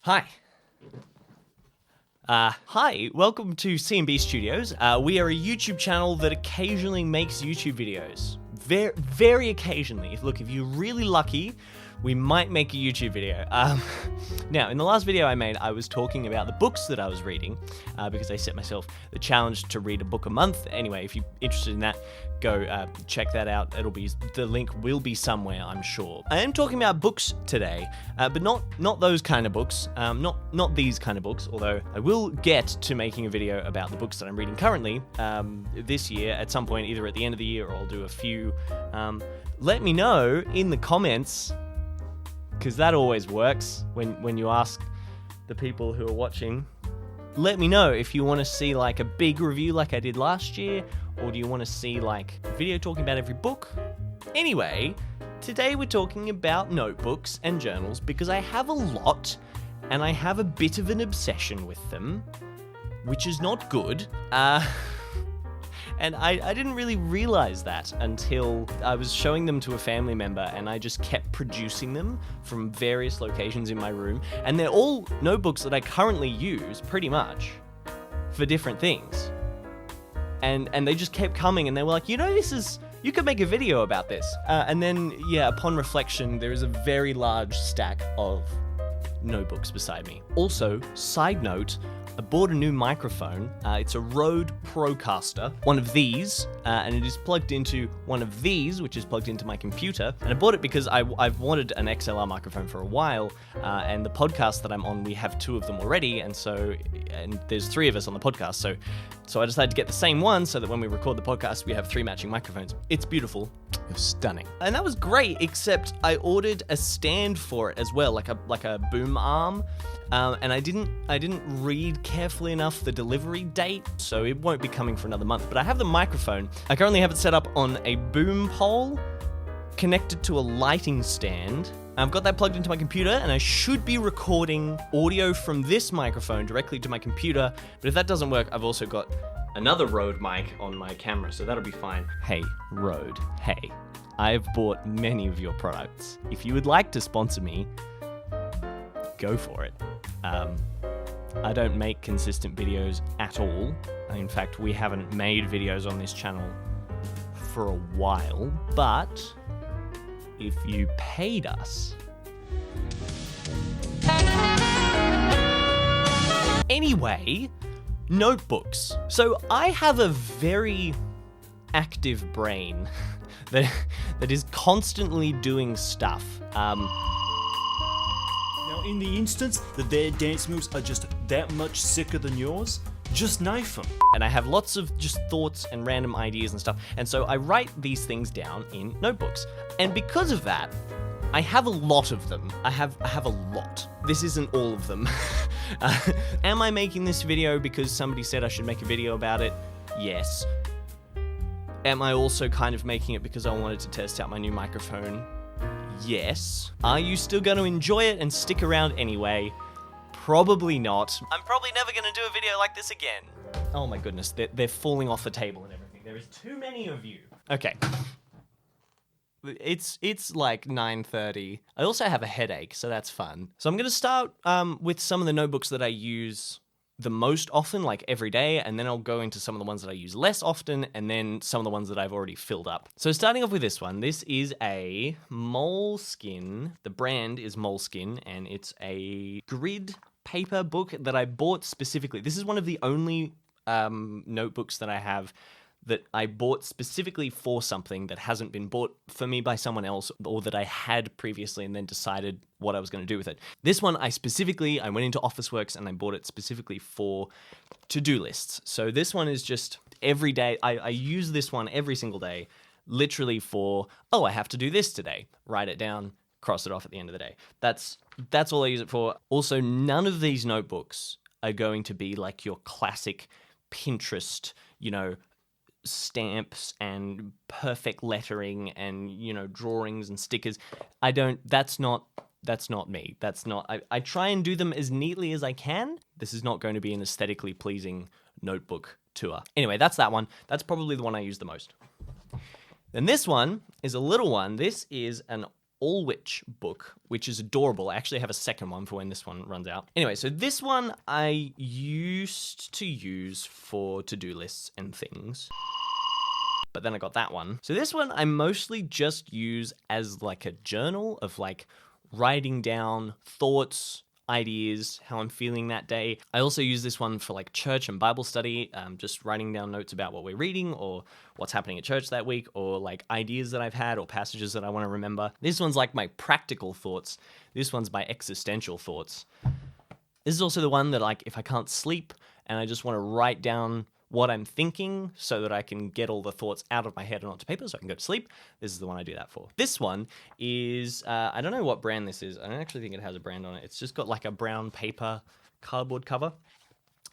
Hi. Hi, welcome to C&B Studios. We are a YouTube channel that occasionally makes YouTube videos. Very occasionally. Look, if you're really lucky, we might make a YouTube video. Now, in the last video I made, I was talking about the books that I was reading, because I set myself the challenge to read a book a month. Anyway, if you're interested in that, go check that out. The link will be somewhere, I'm sure. I am talking about books today, but not those kind of books, not these kind of books, although I will get to making a video about the books that I'm reading currently this year at some point, either at the end of the year or I'll do a few. Let me know in the comments, because that always works when you ask the people who are watching. Let me know if you want to see like a big review like I did last year, or do you want to see like a video talking about every book? Anyway, today we're talking about notebooks and journals because I have a lot and I have a bit of an obsession with them, which is not good. And I didn't really realize that until I was showing them to a family member, and I just kept producing them from various locations in my room. And they're all notebooks that I currently use, pretty much, for different things. And they just kept coming, and they were like, you could make a video about this. And then, yeah, upon reflection, there is a very large stack of notebooks beside me. Also, side note, I bought a new microphone. It's a Rode Procaster, one of these, and it is plugged into one of these, which is plugged into my computer. And I bought it because I've wanted an XLR microphone for a while, and the podcast that I'm on, we have two of them already, and there's three of us on the podcast, so I decided to get the same one so that when we record the podcast, we have three matching microphones. It's beautiful. It's stunning. And that was great, except I ordered a stand for it as well, like a boom arm. And I didn't read carefully enough the delivery date, so it won't be coming for another month. But I have the microphone. I currently have it set up on a boom pole connected to a lighting stand. I've got that plugged into my computer, and I should be recording audio from this microphone directly to my computer. But if that doesn't work, I've also got another Rode mic on my camera, so that'll be fine. Hey, Rode, hey. I've bought many of your products. If you would like to sponsor me, go for it. I don't make consistent videos at all. In fact, we haven't made videos on this channel for a while, but if you paid us... Anyway, notebooks. So I have a very active brain that is constantly doing stuff. In the instance that their dance moves are just that much sicker than yours, just knife them. And I have lots of just thoughts and random ideas and stuff. And so I write these things down in notebooks. And because of that, I have a lot of them. I have a lot. This isn't all of them. Am I making this video because somebody said I should make a video about it? Yes. Am I also kind of making it because I wanted to test out my new microphone? Yes. Are you still going to enjoy it and stick around anyway? Probably not. I'm probably never going to do a video like this again. Oh my goodness, they're falling off the table and everything. There is too many of you. Okay. It's like 9:30. I also have a headache, so that's fun. So I'm going to start with some of the notebooks that I use the most often, like every day, and then I'll go into some of the ones that I use less often, and then some of the ones that I've already filled up. So starting off with this one, this is a Moleskine. The brand is Moleskine, and it's a grid paper book that I bought specifically. This is one of the only notebooks that I have that I bought specifically for something that hasn't been bought for me by someone else, or that I had previously and then decided what I was going to do with it. This one, I went into Officeworks and I bought it specifically for to-do lists. So this one is just every day. I use this one every single day, literally for, I have to do this today. Write it down, cross it off at the end of the day. That's all I use it for. Also, none of these notebooks are going to be like your classic Pinterest, stamps and perfect lettering and drawings and stickers. That's not me. I try and do them as neatly as I can. This is not going to be an aesthetically pleasing notebook tour. Anyway, that's that one. That's probably the one I use the most. Then this one is a little one. This is an All Witch book, which is adorable. I actually have a second one for when this one runs out. Anyway, so this one I used to use for to-do lists and things, but then I got that one. So this one I mostly just use as like a journal of like writing down thoughts, ideas, how I'm feeling that day. I also use this one for like church and Bible study, just writing down notes about what we're reading or what's happening at church that week, or like ideas that I've had or passages that I want to remember. This one's like my practical thoughts. This one's my existential thoughts. This is also the one that like if I can't sleep and I just want to write down what I'm thinking so that I can get all the thoughts out of my head and onto paper so I can go to sleep. This is the one I do that for. This one is, I don't know what brand this is. I don't actually think it has a brand on it. It's just got like a brown paper cardboard cover.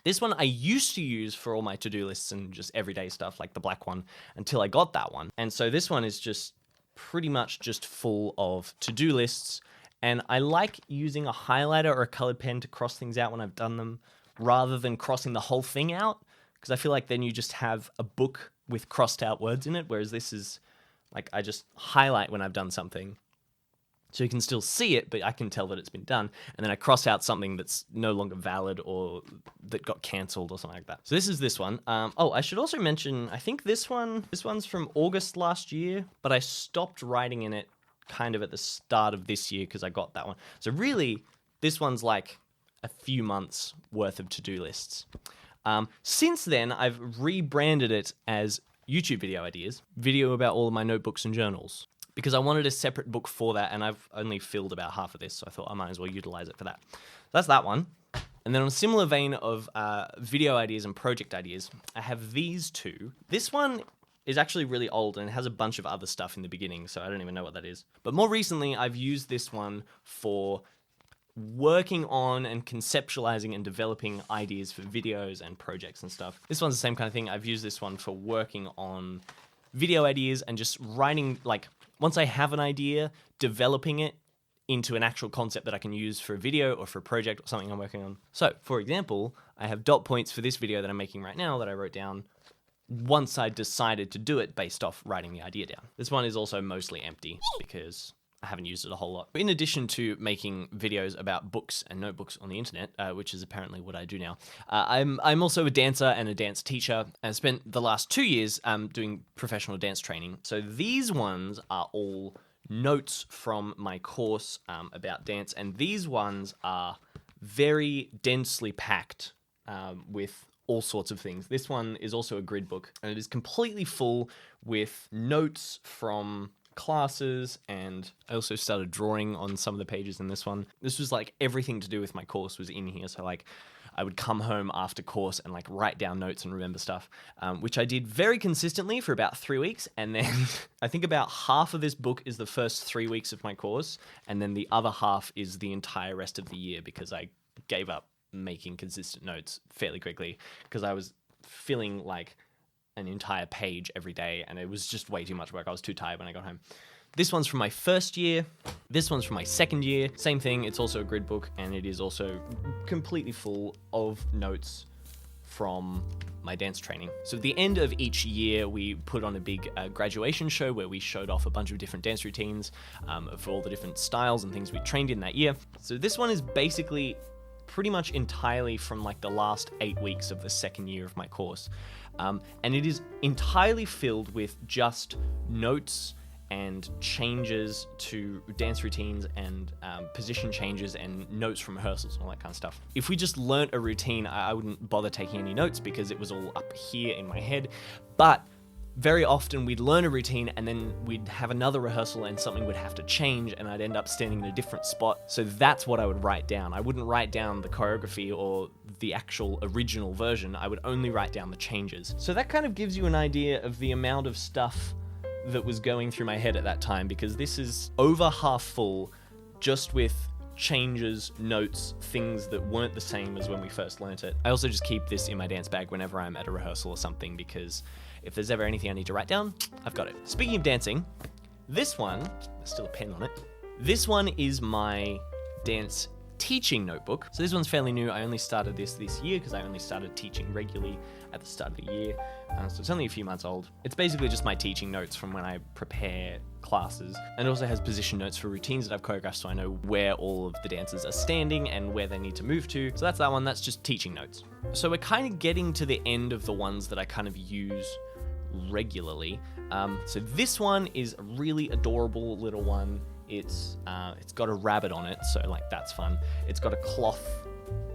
This one I used to use for all my to-do lists and just everyday stuff, like the black one, until I got that one. And so this one is just pretty much just full of to-do lists. And I like using a highlighter or a colored pen to cross things out when I've done them, rather than crossing the whole thing out. Because I feel like then you just have a book with crossed out words in it, whereas this is like I just highlight when I've done something. So you can still see it, but I can tell that it's been done. And then I cross out something that's no longer valid or that got cancelled or something like that. So this is this one. Oh, I should also mention, I think this one's from August last year, but I stopped writing in it kind of at the start of this year because I got that one. So really, this one's like a few months worth of to-do lists. Since then, I've rebranded it as YouTube video ideas, video about all of my notebooks and journals, because I wanted a separate book for that, and I've only filled about half of this, so I thought I might as well utilize it for that. That's that one. And then on a similar vein of video ideas and project ideas, I have these two. This one is actually really old and it has a bunch of other stuff in the beginning, so I don't even know what that is. But more recently, I've used this one for working on and conceptualizing and developing ideas for videos and projects and stuff. This one's the same kind of thing. I've used this one for working on video ideas and just writing, like, once I have an idea, developing it into an actual concept that I can use for a video or for a project or something I'm working on. So, for example, I have dot points for this video that I'm making right now that I wrote down once I decided to do it based off writing the idea down. This one is also mostly empty because I haven't used it a whole lot. In addition to making videos about books and notebooks on the internet, which is apparently what I do now, I'm also a dancer and a dance teacher. I spent the last 2 years doing professional dance training. So these ones are all notes from my course about dance, and these ones are very densely packed with all sorts of things. This one is also a grid book, and it is completely full with notes from classes, and I also started drawing on some of the pages in this one. This was like everything to do with my course was in here, so like I would come home after course and like write down notes and remember stuff, which I did very consistently for about 3 weeks, and then I think about half of this book is the first 3 weeks of my course, and then the other half is the entire rest of the year because I gave up making consistent notes fairly quickly because I was feeling like an entire page every day, and it was just way too much work. I was too tired when I got home. This one's from my first year. This one's from my second year. Same thing. It's also a grid book, and it is also completely full of notes from my dance training. So at the end of each year, we put on a big graduation show where we showed off a bunch of different dance routines for all the different styles and things we trained in that year. So this one is basically pretty much entirely from like the last 8 weeks of the second year of my course. And it is entirely filled with just notes and changes to dance routines and position changes and notes from rehearsals and all that kind of stuff. If we just learnt a routine, I wouldn't bother taking any notes because it was all up here in my head. But very often we'd learn a routine and then we'd have another rehearsal and something would have to change and I'd end up standing in a different spot. So that's what I would write down. I wouldn't write down the choreography or the actual original version. I would only write down the changes. So that kind of gives you an idea of the amount of stuff that was going through my head at that time, because this is over half full just with changes, notes, things that weren't the same as when we first learnt it. I also just keep this in my dance bag whenever I'm at a rehearsal or something, because if there's ever anything I need to write down, I've got it. Speaking of dancing, this one, there's still a pen on it. This one is my dance teaching notebook. So this one's fairly new. I only started this year because I only started teaching regularly at the start of the year. So it's only a few months old. It's basically just my teaching notes from when I prepare classes. And it also has position notes for routines that I've choreographed so I know where all of the dancers are standing and where they need to move to. So that's that one. That's just teaching notes. So we're kind of getting to the end of the ones that I kind of use regularly. So this one is a really adorable little one. It's got a rabbit on it, so like that's fun. It's got a cloth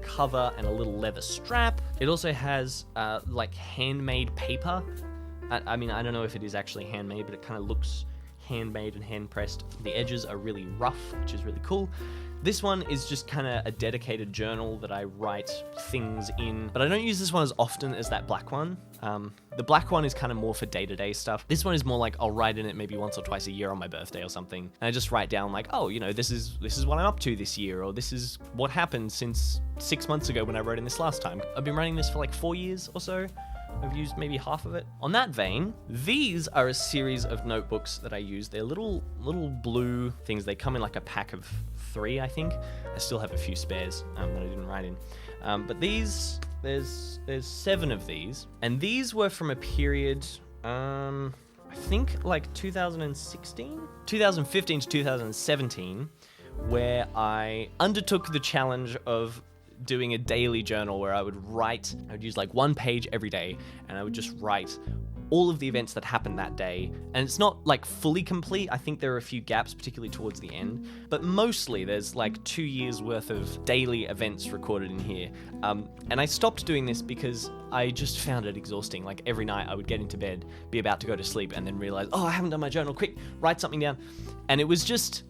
cover and a little leather strap. It also has like handmade paper. I mean, I don't know if it is actually handmade, but it kind of looks handmade and hand pressed. The edges are really rough, which is really cool. This one is just kind of a dedicated journal that I write things in, but I don't use this one as often as that black one. The black one is kind of more for day-to-day stuff. This one is more like I'll write in it maybe once or twice a year on my birthday or something. And I just write down like, oh, you know, this is what I'm up to this year, or this is what happened since 6 months ago when I wrote in this last time. I've been writing this for like 4 years or so. I've used maybe half of it. On that vein, these are a series of notebooks that I use. They're little blue things. They come in like a pack of 3, I think. I still have a few spares that I didn't write in. But these, there's 7 of these. And these were from a period, I think like 2015 to 2017, where I undertook the challenge of doing a daily journal where I would use like 1 page every day, and I would just write all of the events that happened that day. And it's not like fully complete. I think there are a few gaps, particularly towards the end, but mostly there's like 2 years worth of daily events recorded in here. And I stopped doing this because I just found it exhausting. Like every night I would get into bed, be about to go to sleep, and then realize, oh, I haven't done my journal, quick, write something down. And it was just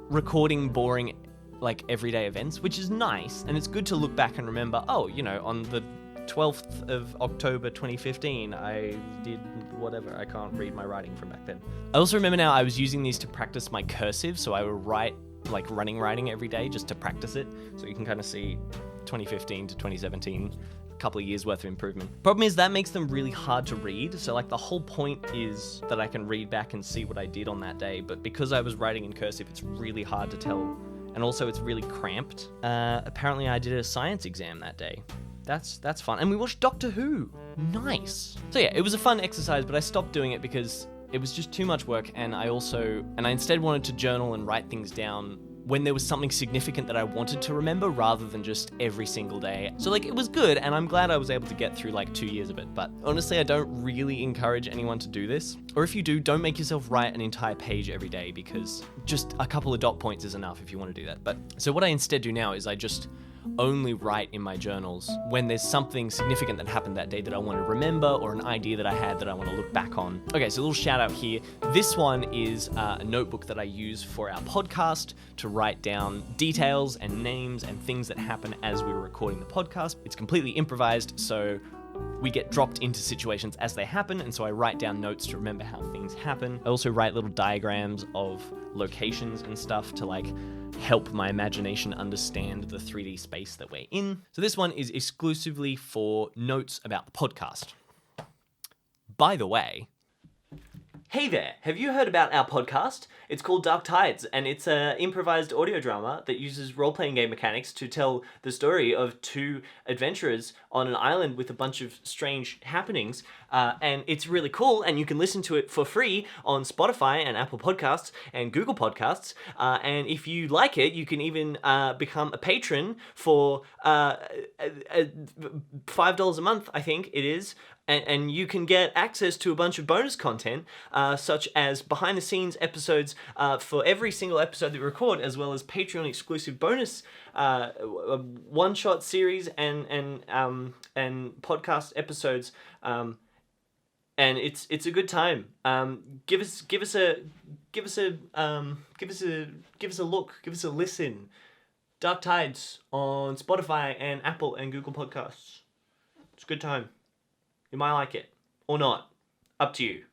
recording boring like everyday events, which is nice, and it's good to look back and remember, oh, you know, on the 12th of October 2015 I did whatever. I can't read my writing from back then. I also remember now I was using these to practice my cursive, so I would write like running writing every day just to practice it, so you can kind of see 2015 to 2017, a couple of years worth of improvement. Problem is that makes them really hard to read, so like the whole point is that I can read back and see what I did on that day, but because I was writing in cursive, it's really hard to tell. And also it's really cramped. Apparently I did a science exam that day. That's fun. And we watched Doctor Who. Nice. So yeah, it was a fun exercise, but I stopped doing it because it was just too much work, and I instead wanted to journal and write things down when there was something significant that I wanted to remember rather than just every single day. So like it was good, and I'm glad I was able to get through like 2 years of it, but honestly I don't really encourage anyone to do this. Or if you do, don't make yourself write an entire page every day, because just a couple of dot points is enough if you want to do that. But so what I instead do now is I just only write in my journals when there's something significant that happened that day that I want to remember, or an idea that I had that I want to look back on. Okay, so a little shout out here. This one is a notebook that I use for our podcast to write down details and names and things that happen as we were recording the podcast. It's completely improvised, so we get dropped into situations as they happen, and so I write down notes to remember how things happen. I also write little diagrams of locations and stuff to like help my imagination understand the 3D space that we're in. So this one is exclusively for notes about the podcast. By the way, hey there, have you heard about our podcast? It's called Dark Tides, and it's an improvised audio drama that uses role-playing game mechanics to tell the story of 2 adventurers on an island with a bunch of strange happenings. And it's really cool, and you can listen to it for free on Spotify and Apple Podcasts and Google Podcasts. And if you like it, you can even become a patron for $5 a month, I think it is. And you can get access to a bunch of bonus content, such as behind-the-scenes episodes for every single episode that we record, as well as Patreon-exclusive bonus one-shot series and podcast episodes. And it's a good time. Give us a look. Give us a listen. Dark Tides on Spotify and Apple and Google Podcasts. It's a good time. You might like it or not. Up to you.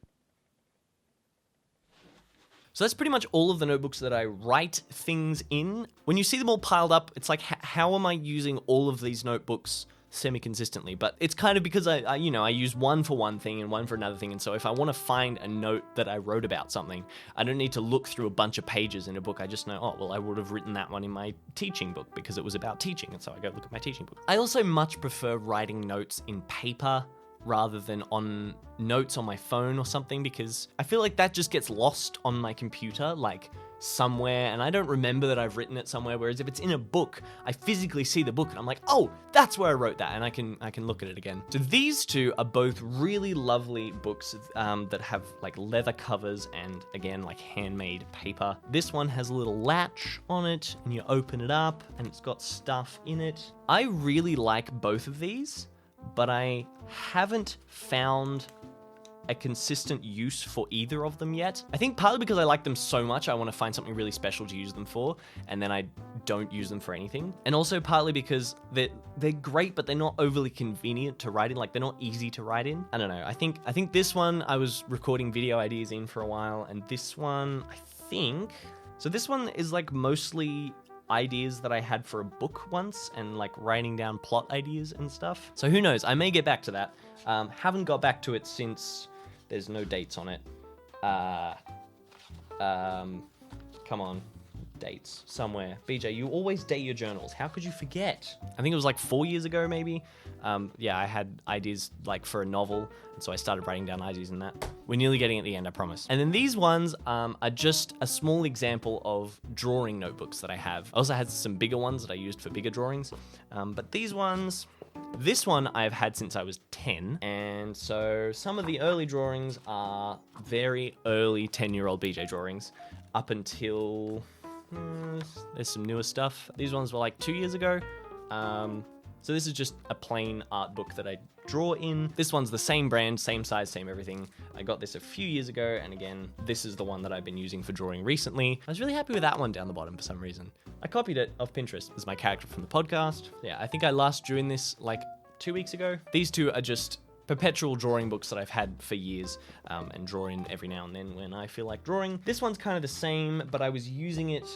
So that's pretty much all of the notebooks that I write things in. When you see them all piled up, it's like, how am I using all of these notebooks semi-consistently, but it's kind of because I use one for one thing and one for another thing, and so if I want to find a note that I wrote about something, I don't need to look through a bunch of pages in a book. I just know, oh, well, I would have written that one in my teaching book because it was about teaching, and so I go look at my teaching book. I also much prefer writing notes in paper rather than on notes on my phone or something, because I feel like that just gets lost on my computer, like somewhere, and I don't remember that I've written it somewhere, whereas if it's in a book, I physically see the book and I'm like, oh, that's where I wrote that, and I can look at it again. So these two are both really lovely books that have like leather covers and again like handmade paper. This one has a little latch on it and you open it up and it's got stuff in it. I really like both of these, but I haven't found a consistent use for either of them yet. I think partly because I like them so much, I want to find something really special to use them for, and then I don't use them for anything. And also partly because they're great, but they're not overly convenient to write in. Like, they're not easy to write in. I don't know. I think this one I was recording video ideas in for a while, and this one, so this one is like mostly ideas that I had for a book once and like writing down plot ideas and stuff. So who knows? I may get back to that. Haven't got back to it since there's no dates on it. Come on. Dates somewhere. BJ, you always date your journals. How could you forget? I think it was like 4 years ago, maybe. Yeah, I had ideas like for a novel, and so I started writing down ideas in that. We're nearly getting at the end, I promise. And then these ones are just a small example of drawing notebooks that I have. I also had some bigger ones that I used for bigger drawings, but these ones, this one I've had since I was 10, and so some of the early drawings are very early 10-year-old BJ drawings, up until there's some newer stuff. These ones were like 2 years ago. So this is just a plain art book that I draw in. This one's the same brand, same size, same everything. I got this a few years ago, and again, this is the one that I've been using for drawing recently. I was really happy with that one down the bottom for some reason. I copied it off Pinterest. This is my character from the podcast. Yeah, I think I last drew in this like 2 weeks ago. These two are just perpetual drawing books that I've had for years, and draw in every now and then when I feel like drawing. This one's kind of the same, but I was using it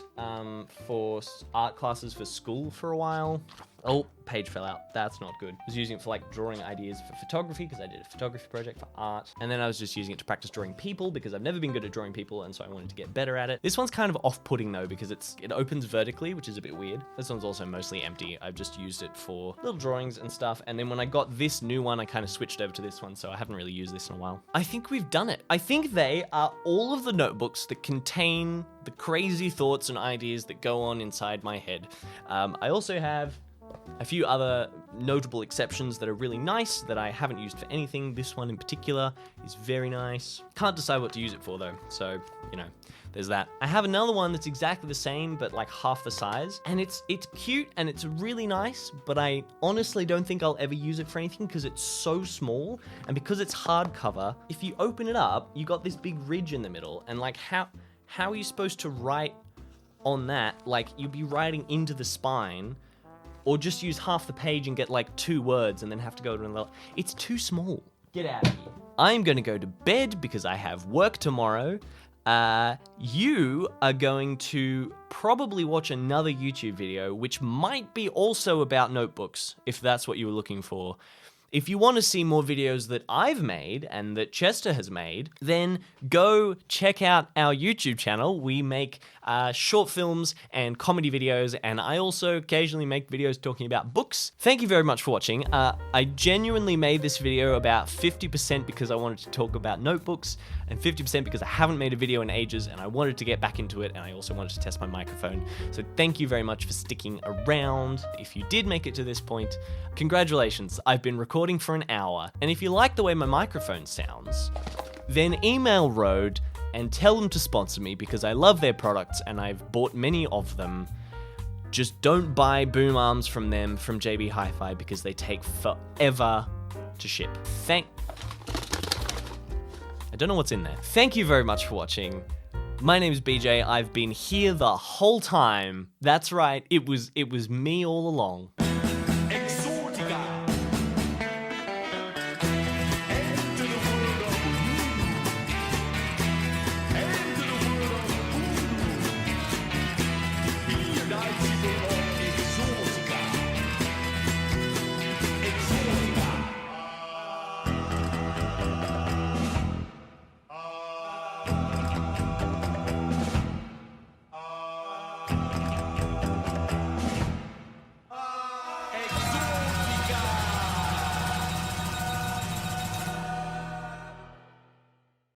for art classes for school for a while. Oh, page fell out. That's not good. I was using it for like drawing ideas for photography because I did a photography project for art. And then I was just using it to practice drawing people because I've never been good at drawing people, and so I wanted to get better at it. This one's kind of off-putting though because it opens vertically, which is a bit weird. This one's also mostly empty. I've just used it for little drawings and stuff. And then when I got this new one, I kind of switched over to this one, so I haven't really used this in a while. I think we've done it. I think they are all of the notebooks that contain the crazy thoughts and ideas that go on inside my head. I also have a few other notable exceptions that are really nice that I haven't used for anything. This one in particular is very nice. Can't decide what to use it for though, so, there's that. I have another one that's exactly the same, but like half the size, and it's cute and it's really nice, but I honestly don't think I'll ever use it for anything because it's so small, and because it's hardcover, if you open it up, you got this big ridge in the middle, and like how are you supposed to write on that? Like, you'd be writing into the spine, or just use half the page and get like 2 words and then have to go to another. It's too small. Get out of here. I'm going to go to bed because I have work tomorrow. You are going to probably watch another YouTube video, which might be also about notebooks, if that's what you were looking for. If you want to see more videos that I've made and that Chester has made, then go check out our YouTube channel. We make short films and comedy videos, and I also occasionally make videos talking about books. Thank you very much for watching. I genuinely made this video about 50% because I wanted to talk about notebooks, and 50% because I haven't made a video in ages and I wanted to get back into it, and I also wanted to test my microphone. So thank you very much for sticking around. If you did make it to this point, congratulations. I've been recording for an hour, and if you like the way my microphone sounds, then email Rode and tell them to sponsor me because I love their products and I've bought many of them. Just don't buy boom arms from them from JB Hi-Fi because they take forever to ship. I don't know what's in there. Thank you very much for watching. My name is BJ. I've been here the whole time. That's right. It was me all along.